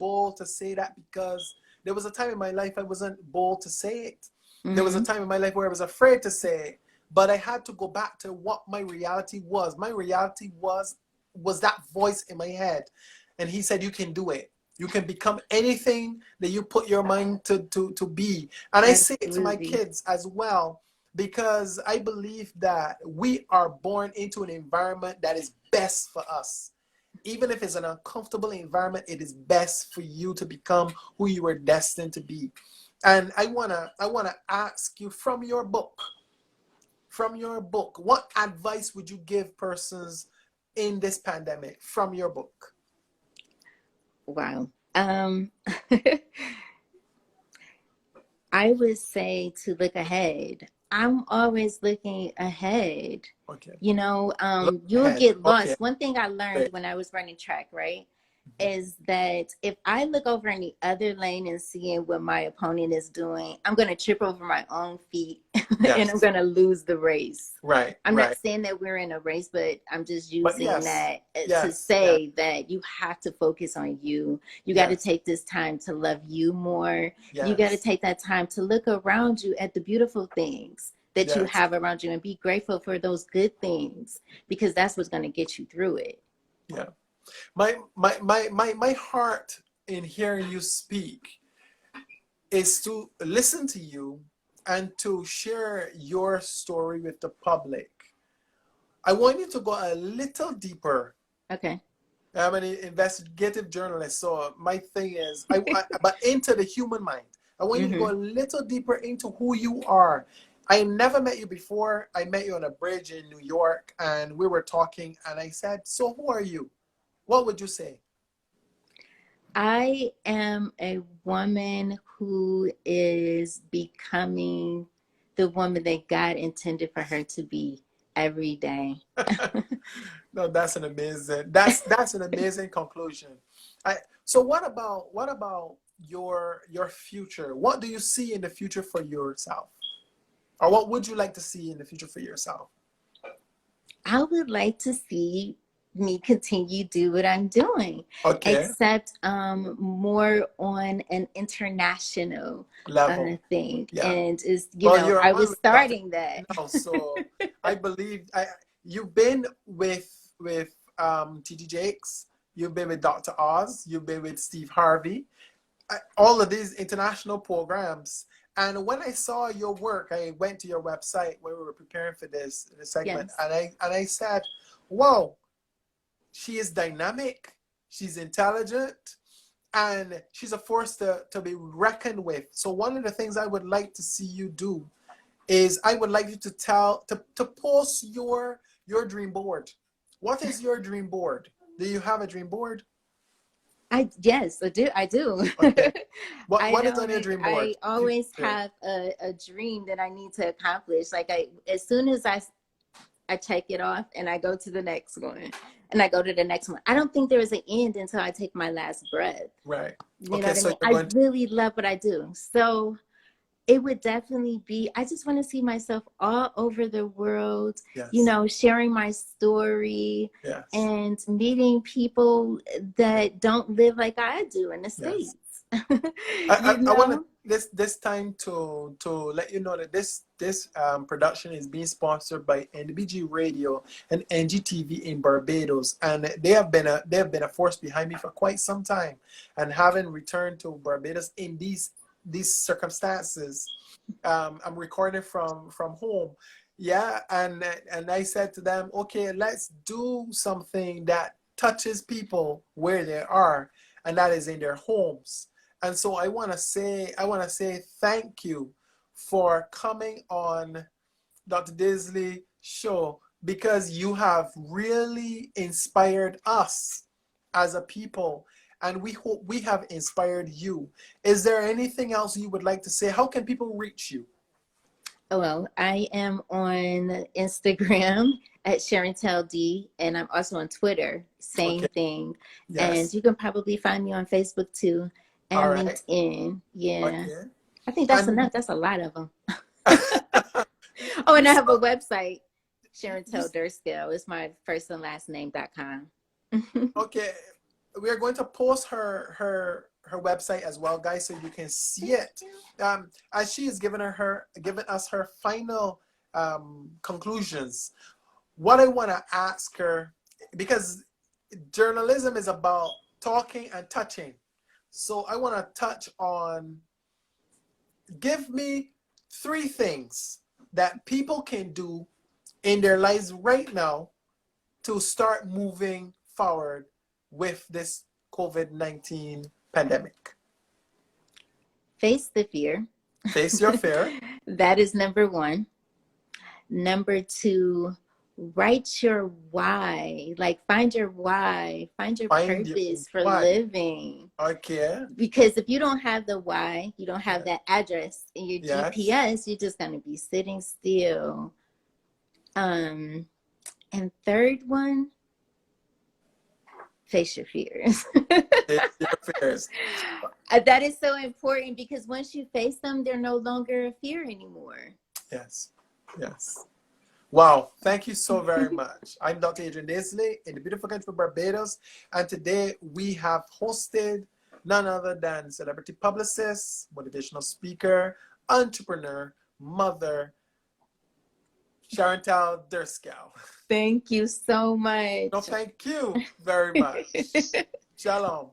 bold to say that because there was a time in my life I wasn't bold to say it. There was a Mm-hmm. time in my life where I was afraid to say it, but I had to go back to what my reality was. My reality was that voice in my head. And he said, you can do it. You can become anything that you put your mind to be. And I say it to my Absolutely. kids as well, because I believe that we are born into an environment that is best for us. Even if it's an uncomfortable environment, it is best for you to become who you were destined to be. And I wanna ask you, from your book, what advice would you give persons in this pandemic from your book? Wow. I would say to look ahead. I'm always looking ahead. Okay. You know, Look you'll ahead. get Okay. lost. One thing I learned when I was running track, right, is that if I look over in the other lane and seeing what my opponent is doing, I'm going to trip over my own feet and I'm Yes. going to lose the race. Right. I'm Right. not saying that we're in a race, but I'm just But using yes. that to Yes. say that you have to focus on you. You got to Yes. take this time to love you more. You got to Yes. take that time to look around you at the beautiful things that you Yes. have around you and be grateful for those good things, because that's what's going to get you through it. Yeah. My heart in hearing you speak is to listen to you and to share your story with the public. I want you to go a little deeper. Okay. I'm an investigative journalist, so my thing is, but into the human mind. I want you to Mm-hmm. go a little deeper into who you are. I never met you before. I met you on a bridge in New York, and we were talking, and I said, "So who are you?" What would you say? I am a woman who is becoming the woman that God intended for her to be every day. No, that's an amazing. That's an amazing conclusion. So what about your future? What do you see in the future for yourself, or what would you like to see in the future for yourself? I would like to see me continue do what I'm doing, Okay, except more on an international level. thing. Yeah. And is, you Well, know, you're I on was with Dr. starting that. now, so I believe you've been with TD Jakes, you've been with Dr. Oz, you've been with Steve Harvey, all of these international programs. And when I saw your work, I went to your website when we were preparing for this segment, Yes. and I said, "Wow, she is dynamic, she's intelligent, and she's a force to be reckoned with." So one of the things I would like to see you do is I would like you to post your dream board. What is your dream board? Do you have a dream board? Yes, I do. I do. Okay. I What is on don't. your dream I board? If you always could share. have a dream that I need to accomplish. Like as soon as I check it off and I go to the next one and I go to the next one. I don't think there is an end until I take my last breath. Right. You know Okay, what I so mean? you're I going to really love what I do. So it would definitely be, I just want to see myself all over the world, you yes. know, sharing my story Yes. and meeting people that don't live like I do in the Yes. States. I, You I want to know? this time to let you know that this production is being sponsored by NBG Radio and NGTV in Barbados, and they have been a force behind me for quite some time. And having returned to Barbados in these circumstances, I'm recording from home. Yeah, and I said to them, okay, let's do something that touches people where they are, and that is in their homes. And so I want to say thank you for coming on Dr. Daisley show, because you have really inspired us as a people, and we hope we have inspired you. Is there anything else you would like to say? How can people reach you? Well, I am on Instagram at Sherontell D, and I'm also on Twitter, same Okay. thing. And Yes. you can probably find me on Facebook too, All and right. LinkedIn. Yeah, Okay. I think that's And enough. That's a lot of them. Oh, you and I have a spoke. website, You, Sherontell Dirskell. It's my first and last name.com. okay. We are going to post her her website as well, guys, so you can see it. As she is giving us her final conclusions, what I want to ask her, because journalism is about talking and touching. So I want to touch on, give me 3 things that people can do in their lives right now to start moving forward with this COVID-19 pandemic. Face the fear. Face your fear. That is number 1. Number 2, write your why. Like, find your why. Find your purpose for living. Okay. Because if you don't have the why, you don't have that address in your GPS, you're just going to be sitting still. And third one, face your fears. Face your fears. That is so important, because once you face them, they're no longer a fear anymore. Yes. Yes. Wow. Thank you so very much. I'm Dr. Adrian Daisley in the beautiful country of Barbados. And today we have hosted none other than celebrity publicist, motivational speaker, entrepreneur, mother, Sherontell Dirskell. Thank you so much. No, thank you very much. Shalom.